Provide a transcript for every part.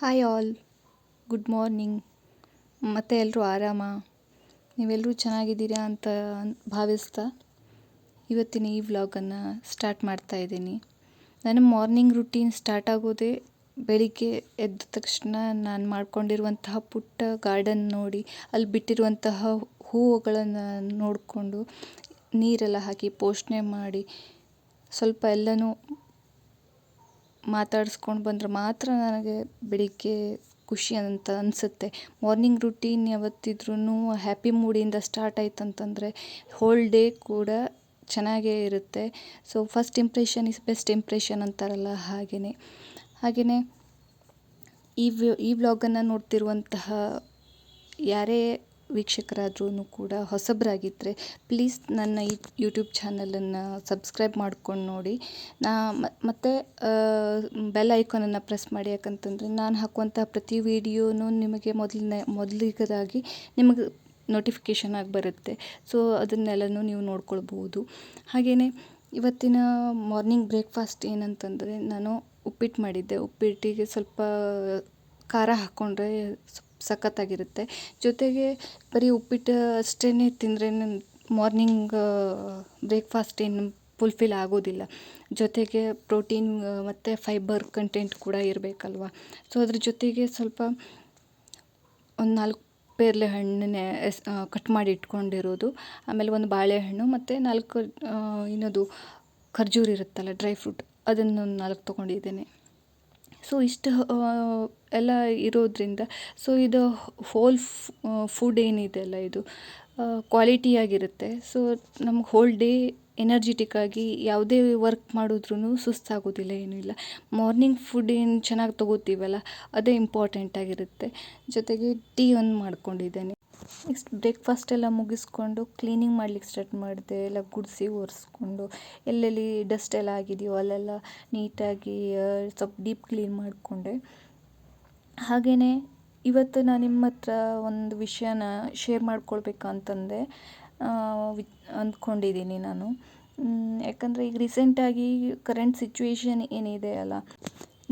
Hi all, good morning. ಮತ್ತೆ ಎಲ್ಲರೂ ಆರಾಮ? ನೀವೆಲ್ಲರೂ ಚೆನ್ನಾಗಿದ್ದೀರಾ ಅಂತ ಭಾವಿಸ್ತಾ ಇವತ್ತಿನ ಈ ವ್ಲಾಗನ್ನು ಸ್ಟಾರ್ಟ್ ಮಾಡ್ತಾ ಇದ್ದೀನಿ. ನನ್ನ ಮಾರ್ನಿಂಗ್ ರುಟೀನ್ ಸ್ಟಾರ್ಟ್ ಆಗೋದೇ ಬೆಳಿಗ್ಗೆ ಎದ್ದ ತಕ್ಷಣ ನಾನು ಮಾಡ್ಕೊಂಡಿರುವಂತಹ ಪುಟ್ಟ ಗಾರ್ಡನ್ ನೋಡಿ, ಅಲ್ಲಿ ಬಿಟ್ಟಿರುವಂತಹ ಹೂವುಗಳನ್ನು ನೋಡಿಕೊಂಡು ನೀರೆಲ್ಲ ಹಾಕಿ ಪೋಷಣೆ ಮಾಡಿ ಸ್ವಲ್ಪ ಎಲ್ಲನೂ ಮಾತಾಡಿಸ್ಕೊಂಡು ಬಂದರೆ ಮಾತ್ರ ನನಗೆ ಬೆಳಿಗ್ಗೆ ಖುಷಿ ಅಂತ ಅನಿಸುತ್ತೆ. ಮಾರ್ನಿಂಗ್ ರುಟೀನ್ ಯಾವತ್ತಿದ್ರೂ ಹ್ಯಾಪಿ ಮೂಡಿಂದ ಸ್ಟಾರ್ಟ್ ಆಯ್ತಂತಂದರೆ ಹೋಲ್ ಡೇ ಕೂಡ ಚೆನ್ನಾಗೇ ಇರುತ್ತೆ. So first impression is best impression ಅಂತಾರಲ್ಲ, ಹಾಗೆಯೇ ಈ ವ್ಲಾಗನ್ನು ನೋಡ್ತಿರುವಂತಹ ಯಾರೇ ವೀಕ್ಷಕರಾದ್ರೂ ಕೂಡ ಹೊಸಬರಾಗಿದ್ದರೆ ಪ್ಲೀಸ್ ನನ್ನ ಈ ಯೂಟ್ಯೂಬ್ ಚಾನಲನ್ನು ಸಬ್ಸ್ಕ್ರೈಬ್ ಮಾಡ್ಕೊಂಡು ನೋಡಿ. ಮತ್ತು ಬೆಲ್ ಐಕಾನನ್ನು ಪ್ರೆಸ್ ಮಾಡಿ, ಯಾಕಂತಂದರೆ ನಾನು ಹಾಕುವಂಥ ಪ್ರತಿ ವಿಡಿಯೋನೂ ನಿಮಗೆ ಮೊದಲಿಗದಾಗಿ ನಿಮಗೆ ನೋಟಿಫಿಕೇಷನ್ ಆಗಿ ಬರುತ್ತೆ. ಸೊ ಅದನ್ನೆಲ್ಲನೂ ನೀವು ನೋಡ್ಕೊಳ್ಬೋದು. ಹಾಗೆಯೇ ಇವತ್ತಿನ ಮಾರ್ನಿಂಗ್ ಬ್ರೇಕ್ಫಾಸ್ಟ್ ಏನಂತಂದರೆ, ನಾನು ಉಪ್ಪಿಟ್ಟು ಮಾಡಿದ್ದೆ. ಉಪ್ಪಿಟ್ಟಿಗೆ ಸ್ವಲ್ಪ ಖಾರ ಹಾಕ್ಕೊಂಡ್ರೆ ಸಖತ್ತಾಗಿರುತ್ತೆ. ಜೊತೆಗೆ ಬರೀ ಉಪ್ಪಿಟ್ಟು ಅಷ್ಟೇ ತಿಂದರೆ ಮಾರ್ನಿಂಗ್ ಬ್ರೇಕ್ಫಾಸ್ಟ್ ಏನು ಫುಲ್ಫಿಲ್ ಆಗೋದಿಲ್ಲ. ಜೊತೆಗೆ ಪ್ರೋಟೀನ್ ಮತ್ತು ಫೈಬರ್ ಕಂಟೆಂಟ್ ಕೂಡ ಇರಬೇಕಲ್ವ. ಸೊ ಅದ್ರ ಜೊತೆಗೆ ಸ್ವಲ್ಪ ಒಂದು 4 ಪೇರಲೆ ಹಣ್ಣನ್ನೇ ಕಟ್ ಮಾಡಿ ಇಟ್ಕೊಂಡಿರೋದು, ಆಮೇಲೆ ಒಂದು ಬಾಳೆಹಣ್ಣು ಮತ್ತು 4 ಇನ್ನೊಂದು ಖರ್ಜೂರ ಇರುತ್ತಲ್ಲ, ಡ್ರೈ ಫ್ರೂಟ್, ಅದನ್ನು 4 ತೊಗೊಂಡಿದ್ದೇನೆ. ಸೊ ಇಷ್ಟು ಎಲ್ಲ ಇರೋದ್ರಿಂದ ಸೊ ಇದು ಹೋಲ್ ಫುಡ್ ಏನಿದೆ ಅಲ್ಲ, ಇದು ಕ್ವಾಲಿಟಿಯಾಗಿರುತ್ತೆ. ಸೊ ನಮ್ಗೆ ಹೋಲ್ ಡೇ ಎನರ್ಜಿಟಿಕ್ ಆಗಿ ಯಾವುದೇ ವರ್ಕ್ ಮಾಡಿದ್ರೂ ಸುಸ್ತಾಗೋದಿಲ್ಲ, ಏನೂ ಇಲ್ಲ. ಮಾರ್ನಿಂಗ್ ಫುಡ್ ಏನು ಚೆನ್ನಾಗಿ ತೊಗೋತೀವಲ್ಲ, ಅದೇ ಇಂಪಾರ್ಟೆಂಟ್ ಆಗಿರುತ್ತೆ. ಜೊತೆಗೆ ಟೀ ಒಂದು ಮಾಡ್ಕೊಂಡಿದ್ದೇನೆ. ನೆಕ್ಸ್ಟ್ ಬ್ರೇಕ್ಫಾಸ್ಟ್ ಎಲ್ಲ ಮುಗಿಸ್ಕೊಂಡು ಕ್ಲೀನಿಂಗ್ ಮಾಡ್ಲಿಕ್ಕೆ ಸ್ಟಾರ್ಟ್ ಮಾಡಿದೆ. ಎಲ್ಲ ಗುಡಿಸಿ ಒರೆಸ್ಕೊಂಡು ಎಲ್ಲೆಲ್ಲಿ ಡಸ್ಟ್ ಎಲ್ಲ ಆಗಿದೆಯೋ ಅಲ್ಲೆಲ್ಲ ನೀಟಾಗಿ ಸ್ವಲ್ಪ ಡೀಪ್ ಕ್ಲೀನ್ ಮಾಡಿಕೊಂಡೆ. ಹಾಗೆಯೇ ಇವತ್ತು ನಾನು ನಿಮ್ಮ ಹತ್ರ ಒಂದು ವಿಷಯನ ಶೇರ್ ಮಾಡ್ಕೊಳ್ಬೇಕಂತಂದೆ ಅಂದ್ಕೊಂಡಿದ್ದೀನಿ ನಾನು. ಯಾಕಂದರೆ ಈಗ ರೀಸೆಂಟಾಗಿ ಕರೆಂಟ್ ಸಿಚುವೇಶನ್ ಏನಿದೆ ಅಲ್ಲ,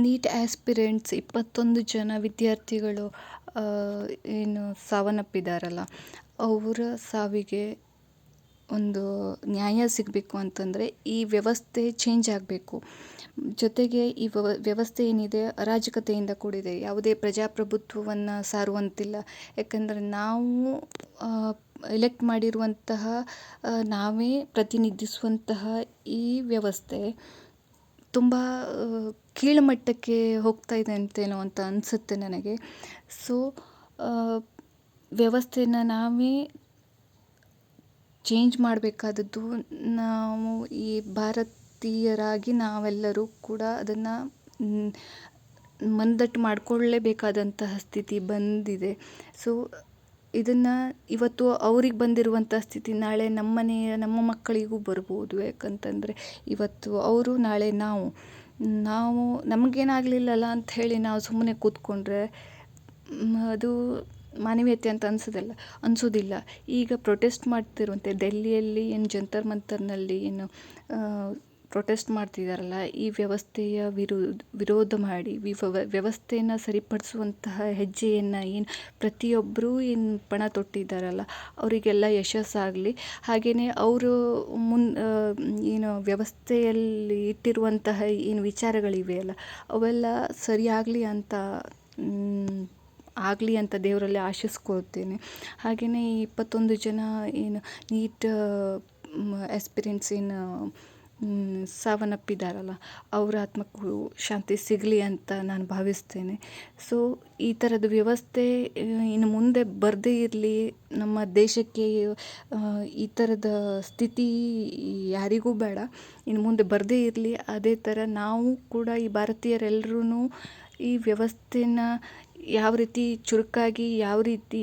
ನೀಟ್ ಆಸ್ಪಿರೆಂಟ್ಸ್ 21 ಜನ ವಿದ್ಯಾರ್ಥಿಗಳು ಏನು ಸಾವನ್ನಪ್ಪಿದಾರಲ್ಲ, ಅವರ ಸಾವಿಗೆ ಒಂದು ನ್ಯಾಯ ಸಿಗಬೇಕು ಅಂತಂದರೆ ಈ ವ್ಯವಸ್ಥೆ ಚೇಂಜ್ ಆಗಬೇಕು. ಜೊತೆಗೆ ಈ ವ್ಯವಸ್ಥೆ ಏನಿದೆ ಅರಾಜಕತೆಯಿಂದ ಕೂಡಿದೆ, ಯಾವುದೇ ಪ್ರಜಾಪ್ರಭುತ್ವವನ್ನು ಸಾರುವಂತಿಲ್ಲ. ಯಾಕಂದರೆ ನಾವು ಎಲೆಕ್ಟ್ ಮಾಡಿರುವಂತಹ, ನಾವೇ ಪ್ರತಿನಿಧಿಸುವಂತಹ ಈ ವ್ಯವಸ್ಥೆ ತುಂಬ ಕೀಳುಮಟ್ಟಕ್ಕೆ ಹೋಗ್ತಾ ಇದೆ ಅಂತೇನೋ ಅಂತ ಅನಿಸುತ್ತೆ ನನಗೆ. ಸೊ ವ್ಯವಸ್ಥೆನ ನಾವೇ ಚೇಂಜ್ ಮಾಡಬೇಕಾದದ್ದು ನಾವು, ಈ ಭಾರತೀಯರಾಗಿ ನಾವೆಲ್ಲರೂ ಕೂಡ ಅದನ್ನು ಮಂದಟ್ಟು ಮಾಡಿಕೊಳ್ಳಲೇಬೇಕಾದಂತಹ ಸ್ಥಿತಿ ಬಂದಿದೆ. ಸೊ ಇದನ್ನು ಇವತ್ತು ಅವ್ರಿಗೆ ಬಂದಿರುವಂಥ ಸ್ಥಿತಿ ನಾಳೆ ನಮ್ಮ ಮಕ್ಕಳಿಗೂ ಬರ್ಬೋದು. ಯಾಕಂತಂದರೆ ಇವತ್ತು ಅವರು, ನಾಳೆ ನಾವು ನಮಗೇನಾಗಲಿಲ್ಲಲ್ಲ ಅಂಥೇಳಿ ನಾವು ಸುಮ್ಮನೆ ಕೂತ್ಕೊಂಡ್ರೆ ಅದು ಮಾನವೀಯತೆ ಅಂತ ಅನಿಸೋದಿಲ್ಲ. ಈಗ ಪ್ರೊಟೆಸ್ಟ್ ಮಾಡ್ತಿರುವಂತೆ ಡೆಲ್ಲಿಯಲ್ಲಿ ಏನು ಜಂತರ್ ಮಂತರ್ನಲ್ಲಿ ಏನು ಪ್ರೊಟೆಸ್ಟ್ ಮಾಡ್ತಿದ್ದಾರಲ್ಲ, ಈ ವ್ಯವಸ್ಥೆಯ ವಿರೋಧ ಮಾಡಿ ವ್ಯವಸ್ಥೆಯನ್ನು ಸರಿಪಡಿಸುವಂತಹ ಹೆಜ್ಜೆಯನ್ನು ಏನು ಪ್ರತಿಯೊಬ್ಬರೂ ಏನು ಪಣ ತೊಟ್ಟಿದ್ದಾರಲ್ಲ, ಅವರಿಗೆಲ್ಲ ಯಶಸ್ಸಾಗಲಿ. ಹಾಗೆಯೇ ಅವರು ಏನು ವ್ಯವಸ್ಥೆಯಲ್ಲಿ ಇಟ್ಟಿರುವಂತಹ ಏನು ವಿಚಾರಗಳಿವೆಯಲ್ಲ, ಅವೆಲ್ಲ ಸರಿಯಾಗಲಿ ಅಂತ ದೇವರಲ್ಲಿ ಆಶಿಸ್ಕೊಳ್ತೇನೆ. ಹಾಗೆಯೇ ಈ 21 ಜನ ಏನು ನೀಟ್ ಆಸ್ಪಿರೆಂಟ್ಸ್ ಏನು ಸಾವನ್ನಪ್ಪಿದಾರಲ್ಲ, ಅವರ ಆತ್ಮಕ್ಕೂ ಶಾಂತಿ ಸಿಗಲಿ ಅಂತ ನಾನು ಭಾವಿಸ್ತೇನೆ. ಸೊ ಈ ಥರದ ವ್ಯವಸ್ಥೆ ಇನ್ನು ಮುಂದೆ ಬರದೇ ಇರಲಿ, ನಮ್ಮ ದೇಶಕ್ಕೆ ಈ ಥರದ ಸ್ಥಿತಿ ಯಾರಿಗೂ ಬೇಡ, ಇನ್ನು ಮುಂದೆ ಬರದೇ ಇರಲಿ. ಅದೇ ಥರ ನಾವು ಕೂಡ ಈ ಭಾರತೀಯರೆಲ್ಲರೂ ಈ ವ್ಯವಸ್ಥೆನ ಯಾವ ರೀತಿ ಚುರುಕಾಗಿ ಯಾವ ರೀತಿ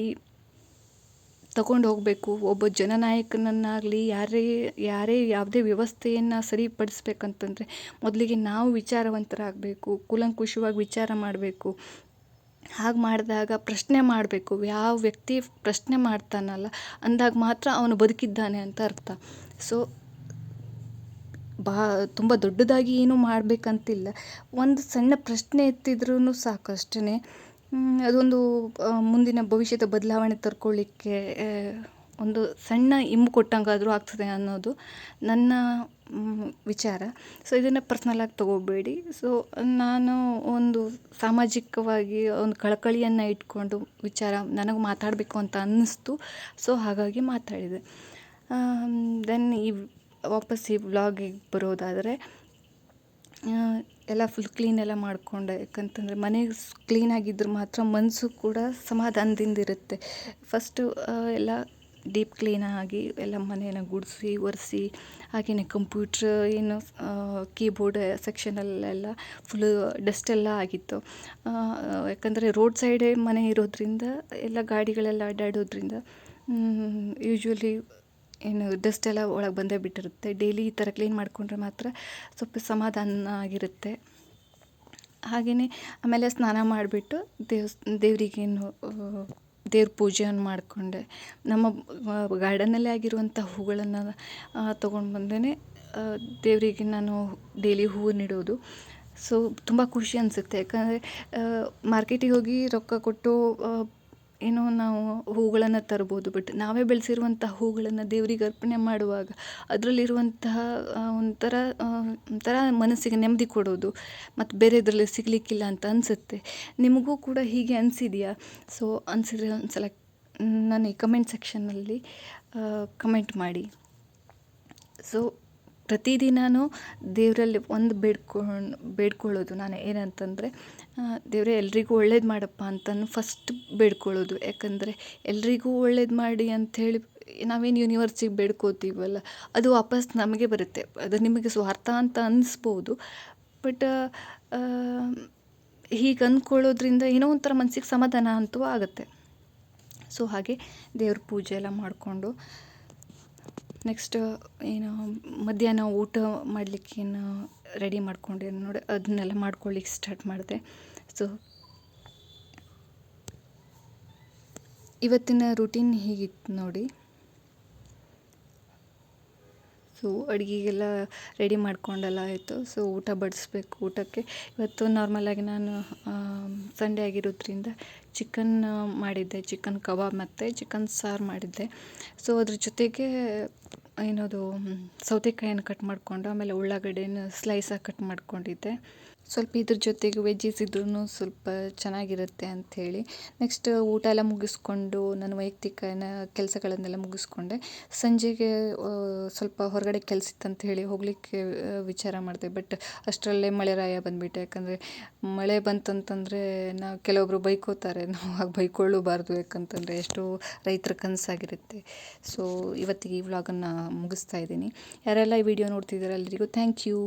ತಗೊಂಡು ಹೋಗಬೇಕು, ಒಬ್ಬ ಜನನಾಯಕನನ್ನಾಗಲಿ ಯಾರೇ ಯಾವುದೇ ವ್ಯವಸ್ಥೆಯನ್ನು ಸರಿಪಡಿಸ್ಬೇಕಂತಂದರೆ ಮೊದಲಿಗೆ ನಾವು ವಿಚಾರವಂತರಾಗಬೇಕು, ಕೂಲಂಕುಷವಾಗಿ ವಿಚಾರ ಮಾಡಬೇಕು. ಹಾಗೆ ಮಾಡಿದಾಗ ಪ್ರಶ್ನೆ ಮಾಡಬೇಕು. ಯಾವ ವ್ಯಕ್ತಿ ಪ್ರಶ್ನೆ ಮಾಡ್ತಾನಲ್ಲ ಅಂದಾಗ ಮಾತ್ರ ಅವನು ಬದುಕಿದ್ದಾನೆ ಅಂತ ಅರ್ಥ. ಸೊ ತುಂಬ ದೊಡ್ಡದಾಗಿ ಏನೂ ಮಾಡಬೇಕಂತಿಲ್ಲ. ಒಂದು ಸಣ್ಣ ಪ್ರಶ್ನೆ ಎತ್ತಿದ್ರೂ ಸಾಕು ಅಷ್ಟೇ. ಅದೊಂದು ಮುಂದಿನ ಭವಿಷ್ಯದ ಬದಲಾವಣೆ ತರ್ಕೊಳ್ಳಿಕ್ಕೆ ಒಂದು ಸಣ್ಣ ಇಂಬು ಕೊಟ್ಟಂಗಾದರೂ ಆಗ್ತದೆ ಅನ್ನೋದು ನನ್ನ ವಿಚಾರ. ಸೊ ಇದನ್ನು ಪರ್ಸ್ನಲಾಗಿ ತೊಗೋಬೇಡಿ. ಸೊ ನಾನು ಒಂದು ಸಾಮಾಜಿಕವಾಗಿ ಒಂದು ಕಳಕಳಿಯನ್ನು ಇಟ್ಕೊಂಡು ವಿಚಾರ ನನಗೆ ಮಾತಾಡಬೇಕು ಅಂತ ಅನ್ನಿಸ್ತು. ಸೊ ಹಾಗಾಗಿ ಮಾತಾಡಿದೆ. ದೆನ್ ವಾಪಸ್ ಈ ವ್ಲಾಗಿಗೆ ಬರೋದಾದರೆ, ಎಲ್ಲ ಫುಲ್ ಕ್ಲೀನ್ ಎಲ್ಲ ಮಾಡಿಕೊಂಡೆ. ಯಾಕಂತಂದರೆ ಮನೆ ಕ್ಲೀನಾಗಿದ್ದರೆ ಮಾತ್ರ ಮನಸ್ಸು ಕೂಡ ಸಮಾಧಾನದಿಂದಿರುತ್ತೆ. ಫಸ್ಟು ಎಲ್ಲ ಡೀಪ್ ಕ್ಲೀನಾಗಿ ಎಲ್ಲ ಮನೆಯನ್ನು ಗುಡಿಸಿ ಒರೆಸಿ, ಹಾಗೆಯೇ ಕಂಪ್ಯೂಟ್ರ್ ಏನು ಕೀಬೋರ್ಡ್ ಸೆಕ್ಷನಲ್ಲೆಲ್ಲ ಫುಲ್ಲು ಡಸ್ಟೆಲ್ಲ ಆಗಿತ್ತು. ಯಾಕಂದರೆ ರೋಡ್ ಸೈಡೇ ಮನೆ ಇರೋದ್ರಿಂದ ಎಲ್ಲ ಗಾಡಿಗಳೆಲ್ಲ ಅಡ್ಡಾಡೋದ್ರಿಂದ ಯೂಶ್ವಲಿ ಏನು ಡಸ್ಟೆಲ್ಲ ಒಳಗೆ ಬಂದೇ ಬಿಟ್ಟಿರುತ್ತೆ. ಡೈಲಿ ಈ ಥರ ಕ್ಲೀನ್ ಮಾಡಿಕೊಂಡ್ರೆ ಮಾತ್ರ ಸ್ವಲ್ಪ ಸಮಾಧಾನ ಆಗಿರುತ್ತೆ. ಹಾಗೆಯೇ ಆಮೇಲೆ ಸ್ನಾನ ಮಾಡಿಬಿಟ್ಟು ದೇವರಿಗೇನು ದೇವ್ರ ಪೂಜೆಯನ್ನು ಮಾಡಿಕೊಂಡೆ. ನಮ್ಮ ಗಾರ್ಡನಲ್ಲೇ ಆಗಿರುವಂಥ ಹೂಗಳನ್ನು ತೊಗೊಂಡು ಬಂದೇ ದೇವರಿಗೆ ನಾನು ಡೈಲಿ ಹೂವು ನೆಡೋದು. ಸೊ ತುಂಬ ಖುಷಿ ಅನಿಸುತ್ತೆ. ಯಾಕಂದರೆ ಮಾರ್ಕೆಟಿಗೆ ಹೋಗಿ ರೊಕ್ಕ ಕೊಟ್ಟು ಏನೋ ನಾವು ಹೂಗಳನ್ನು ತರ್ಬೋದು. ಬಟ್ ನಾವೇ ಬೆಳೆಸಿರುವಂಥ ಹೂಗಳನ್ನು ದೇವರಿಗೆ ಅರ್ಪಣೆ ಮಾಡುವಾಗ ಅದರಲ್ಲಿರುವಂತಹ ಒಂಥರ ಮನಸ್ಸಿಗೆ ನೆಮ್ಮದಿ ಕೊಡೋದು ಮತ್ತು ಬೇರೆದ್ರಲ್ಲಿ ಸಿಗಲಿಕ್ಕಿಲ್ಲ ಅಂತ ಅನಿಸುತ್ತೆ. ನಿಮಗೂ ಕೂಡ ಹೀಗೆ ಅನಿಸಿದೆಯಾ? ಸೊ ಅನಿಸಿದ್ರೆ ಒಂದು ಸಲ ನನ್ನ ಈ ಕಮೆಂಟ್ ಸೆಕ್ಷನ್ನಲ್ಲಿ ಕಮೆಂಟ್ ಮಾಡಿ. ಸೊ ಪ್ರತಿದಿನವೂ ದೇವರಲ್ಲಿ ಒಂದು ಬೇಡ್ಕೊಳ್ಳೋದು ನಾನು ಏನಂತಂದರೆ, ದೇವರೇ ಎಲ್ರಿಗೂ ಒಳ್ಳೇದು ಮಾಡಪ್ಪ ಅಂತಲೂ ಫಸ್ಟ್ ಬೇಡ್ಕೊಳ್ಳೋದು. ಯಾಕಂದರೆ ಎಲ್ರಿಗೂ ಒಳ್ಳೇದು ಮಾಡಿ ಅಂಥೇಳಿ ನಾವೇನು ಯೂನಿವರ್ಸಿಗೆ ಬೇಡ್ಕೋತೀವಲ್ಲ, ಅದು ವಾಪಸ್ ನಮಗೆ ಬರುತ್ತೆ. ಅದು ನಿಮಗೆ ಸ್ವಾರ್ಥ ಅಂತ ಅನ್ನಿಸ್ಬೋದು. ಬಟ್ ಹೀಗೆ ಅಂದ್ಕೊಳ್ಳೋದ್ರಿಂದ ಏನೋ ಒಂಥರ ಮನಸ್ಸಿಗೆ ಸಮಾಧಾನ ಅಂತೂ ಆಗುತ್ತೆ. ಸೊ ಹಾಗೆ ದೇವ್ರ ಪೂಜೆ ಎಲ್ಲ ಮಾಡಿಕೊಂಡು ನೆಕ್ಸ್ಟ್ ಏನು ಮಧ್ಯಾಹ್ನ ಊಟ ಮಾಡಲಿಕ್ಕೇನು ರೆಡಿ ಮಾಡ್ಕೊಂಡೆ ನೋಡಿ, ಅದನ್ನೆಲ್ಲ ಮಾಡ್ಕೊಳ್ಳಿಕ್ಕೆ ಸ್ಟಾರ್ಟ್ ಮಾಡಿದೆ. ಸೊ ಇವತ್ತಿನ ರೂಟೀನ್ ಹೀಗಿತ್ತು ನೋಡಿ. ಸೊ ಅಡುಗೆಗೆಲ್ಲ ರೆಡಿ ಮಾಡ್ಕೊಂಡೆಲ್ಲ ಆಯಿತು. ಸೊ ಊಟ ಬಡಿಸ್ಬೇಕು. ಊಟಕ್ಕೆ ಇವತ್ತು ನಾರ್ಮಲಾಗಿ ನಾನು ಸಂಡೇ ಆಗಿರೋದ್ರಿಂದ ಚಿಕನ್ ಮಾಡಿದ್ದೆ. ಚಿಕನ್ ಕಬಾಬ್ ಮತ್ತು ಚಿಕನ್ ಸಾರು ಮಾಡಿದ್ದೆ. ಸೊ ಅದ್ರ ಜೊತೆಗೆ ಏನದು ಸೌತೆಕಾಯನ್ನು ಕಟ್ ಮಾಡಿಕೊಂಡು, ಆಮೇಲೆ ಉಳ್ಳಾಗಡ್ಡೆನ ಸ್ಲೈಸಾಗಿ ಕಟ್ ಮಾಡ್ಕೊಂಡಿದ್ದೆ. ಸ್ವಲ್ಪ ಇದ್ರ ಜೊತೆಗೆ ವೆಜ್ಜೀಸ್ ಇದ್ರೂ ಸ್ವಲ್ಪ ಚೆನ್ನಾಗಿರುತ್ತೆ ಅಂಥೇಳಿ ನೆಕ್ಸ್ಟ್ ಊಟ ಎಲ್ಲ ಮುಗಿಸ್ಕೊಂಡು ನನ್ನ ವೈಯಕ್ತಿಕ ಕೆಲಸಗಳನ್ನೆಲ್ಲ ಮುಗಿಸ್ಕೊಂಡೆ. ಸಂಜೆಗೆ ಸ್ವಲ್ಪ ಹೊರಗಡೆ ಕೆಲಸ ಇತ್ತಂತ ಹೇಳಿ ಹೋಗಲಿಕ್ಕೆ ವಿಚಾರ ಮಾಡಿದೆ. ಬಟ್ ಅಷ್ಟರಲ್ಲೇ ಮಳೆರಾಯ ಬಂದುಬಿಟ್ಟೆ. ಯಾಕಂದರೆ ಮಳೆ ಬಂತಂತಂದರೆ ಕೆಲವೊಬ್ಬರು ಬೈಕೋತಾರೆ. ನಾವು ಹಾಗೆ ಬೈಕೊಳ್ಳಬಾರ್ದು. ಯಾಕಂತಂದರೆ ಎಷ್ಟೋ ರೈತರ ಕನಸಾಗಿರುತ್ತೆ. ಸೊ ಇವತ್ತಿಗೆ ಈ ವ್ಲಾಗನ್ನು ಮುಗಿಸ್ತಾ ಇದ್ದೀನಿ. ಯಾರೆಲ್ಲ ಈ ವಿಡಿಯೋ ನೋಡ್ತಿದ್ದಾರೆ ಎಲ್ಲರಿಗೂ ಥ್ಯಾಂಕ್ ಯು.